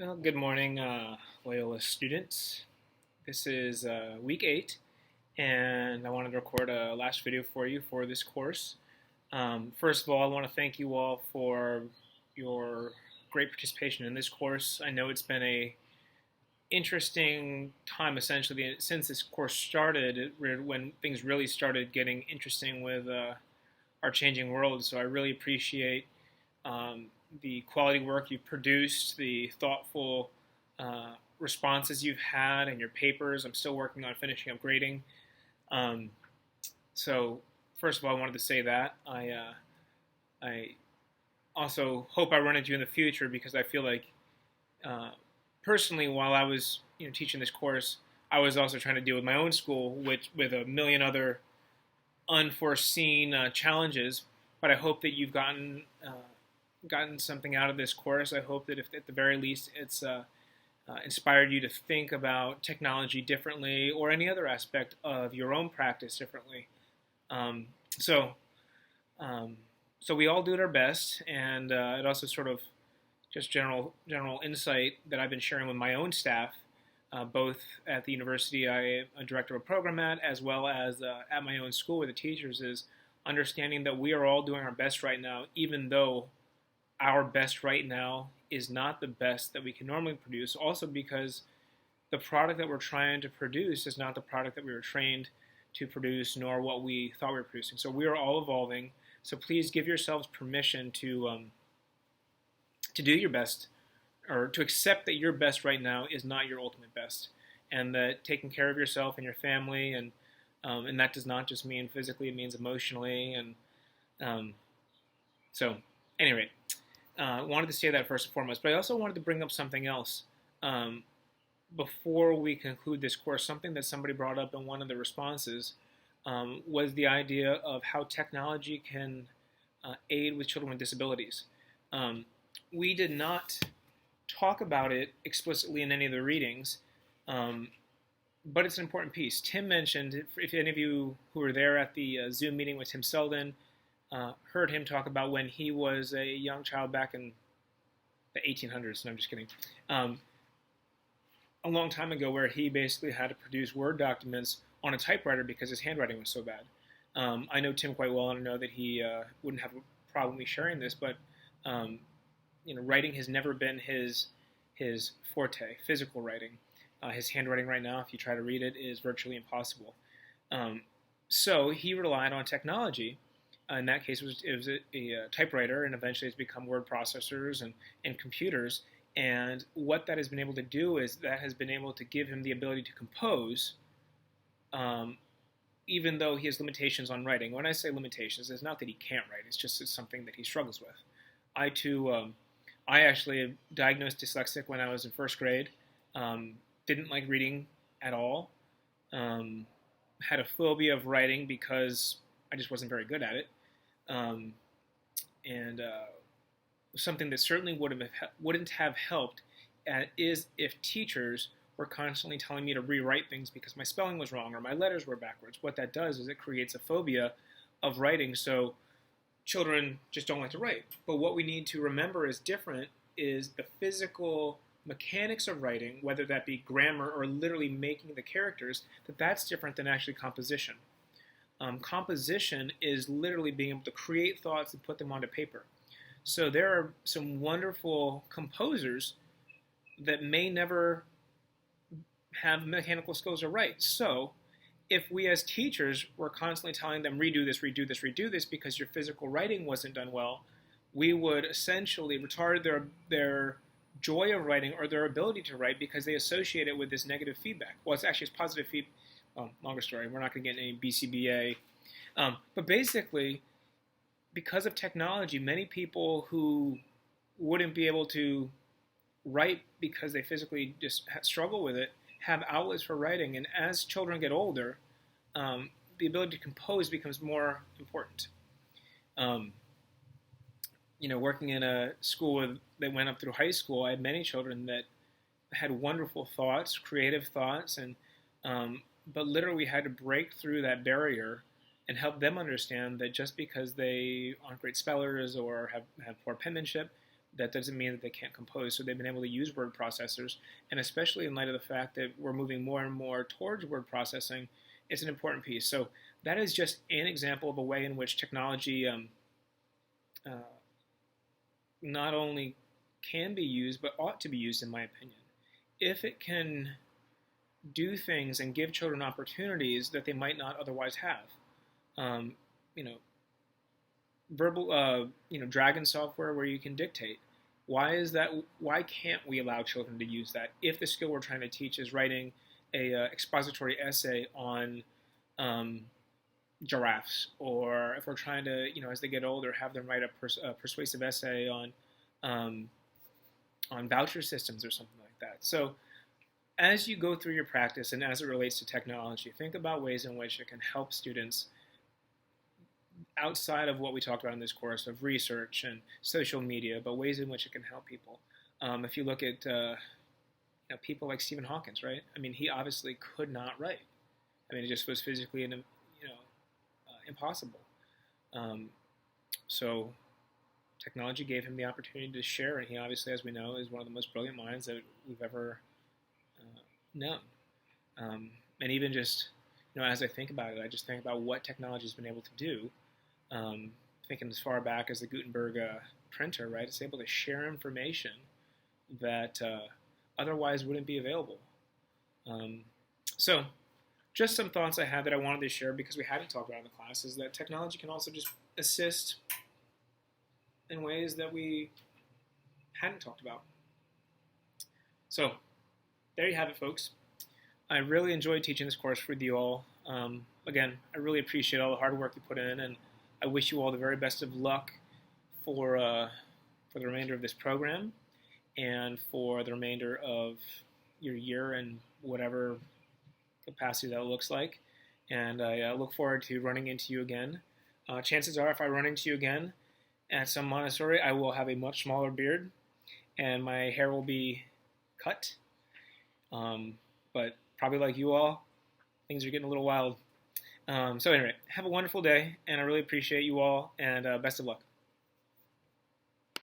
Well, good morning, Loyola students. This is week 8, and I wanted to record a last video for you for this course. First of all, I want to thank you all for your great participation in this course. I know it's been a interesting time, essentially, since this course started, when things really started getting interesting with our changing world. So I really appreciate um, the quality work you've produced, the thoughtful responses you've had, and your papers. I'm still working on finishing up grading. Um, so, first of all, I wanted to say that I also hope I run into you in the future because I feel like uh, personally, while I was teaching this course, I was also trying to deal with my own school, which with a million other unforeseen challenges. But I hope that you've gotten something out of this course. I hope that if at the very least it's inspired you to think about technology differently or any other aspect of your own practice differently. Um, so, um, so we all do it our best, and it also sort of just general insight that I've been sharing with my own staff, both at the university I am a director of a program at, as well as at my own school with the teachers, is understanding that we are all doing our best right now, even though our best right now is not the best that we can normally produce. Also, because the product that we're trying to produce is not the product that we were trained to produce, nor what we thought we were producing. So we are all evolving. So please give yourselves permission to do your best, or to accept that your best right now is not your ultimate best, and that taking care of yourself and your family, and that does not just mean physically; it means emotionally, and um, so anyway, wanted to say that first and foremost, but I also wanted to bring up something else um, before we conclude this course. Something that somebody brought up in one of the responses was the idea of how technology can aid with children with disabilities. We did not talk about it explicitly in any of the readings, um, but it's an important piece. Tim mentioned, if any of you who were there at the Zoom meeting with Tim Selden heard him talk about when he was a young child back in the 1800s. No, I'm just kidding. Um, a long time ago, where he basically had to produce Word documents on a typewriter because his handwriting was so bad. I know Tim quite well, and I know that he wouldn't have a problem me sharing this, but um, writing has never been his forte. Physical writing, his handwriting right now, if you try to read it, is virtually impossible. Um, so he relied on technology. In that case, it was a typewriter, and eventually it's become word processors and computers. And what that has been able to do is that has been able to give him the ability to compose, um, even though he has limitations on writing. When I say limitations, it's not that he can't write; it's something that he struggles with. I too, I actually diagnosed dyslexic when I was in first grade. Um, didn't like reading at all. Um, had a phobia of writing because I just wasn't very good at it. Um, and something that certainly wouldn't have helped is if teachers were constantly telling me to rewrite things because my spelling was wrong or my letters were backwards. What that does is it creates a phobia of writing. So children just don't like to write. But what we need to remember is different is the physical mechanics of writing, whether that be grammar or literally making the characters, that's different than actually composition. Composition is literally being able to create thoughts and put them onto paper. So there are some wonderful composers that may never have mechanical skills to write. So if we as teachers were constantly telling them redo this, redo this, redo this because your physical writing wasn't done well, we would essentially retard their joy of writing or their ability to write because they associate it with this negative feedback. Well, it's positive feedback. Well, longer story. We're not going to get any BCBA. But basically, because of technology, many people who wouldn't be able to write because they physically just struggle with it have outlets for writing. And as children get older, the ability to compose becomes more important. Um, working in a school that went up through high school, I had many children that had wonderful thoughts, creative thoughts, and but literally we had to break through that barrier and help them understand that just because they aren't great spellers or have poor penmanship, that doesn't mean that they can't compose. So they've been able to use word processors, and especially in light of the fact that we're moving more and more towards word processing, it's an important piece. So that is just an example of a way in which technology uh, not only can be used, but ought to be used, in my opinion. If it can do things and give children opportunities that they might not otherwise have. Um, you know, verbal, Dragon software where you can dictate. Why is that? Why can't we allow children to use that if the skill we're trying to teach is writing a expository essay on giraffes, or if we're trying to, as they get older, have them write a persuasive essay um, on voucher systems or something like that. So as you go through your practice and as it relates to technology, think about ways in which it can help students outside of what we talked about in this course of research and social media, but ways in which it can help people. If you look at people like Stephen Hawkins, right? I mean, he obviously could not write. I mean, it just was physically impossible. So technology gave him the opportunity to share, and he obviously, as we know, is one of the most brilliant minds that we've ever known. And even just, as I think about it, I just think about what technology has been able to do. Thinking as far back as the Gutenberg printer, right? It's able to share information that otherwise wouldn't be available. So just some thoughts I had that I wanted to share because we hadn't talked about in the class is that technology can also just assist in ways that we hadn't talked about. So there you have it, folks. I really enjoyed teaching this course with you all. Again, I really appreciate all the hard work you put in, and I wish you all the very best of luck for the remainder of this program and for the remainder of your year in whatever capacity that looks like. And I look forward to running into you again. Chances are, if I run into you again at some Montessori, I will have a much smaller beard and my hair will be cut. But probably like you all, things are getting a little wild. So anyway, have a wonderful day, and I really appreciate you all, and best of luck.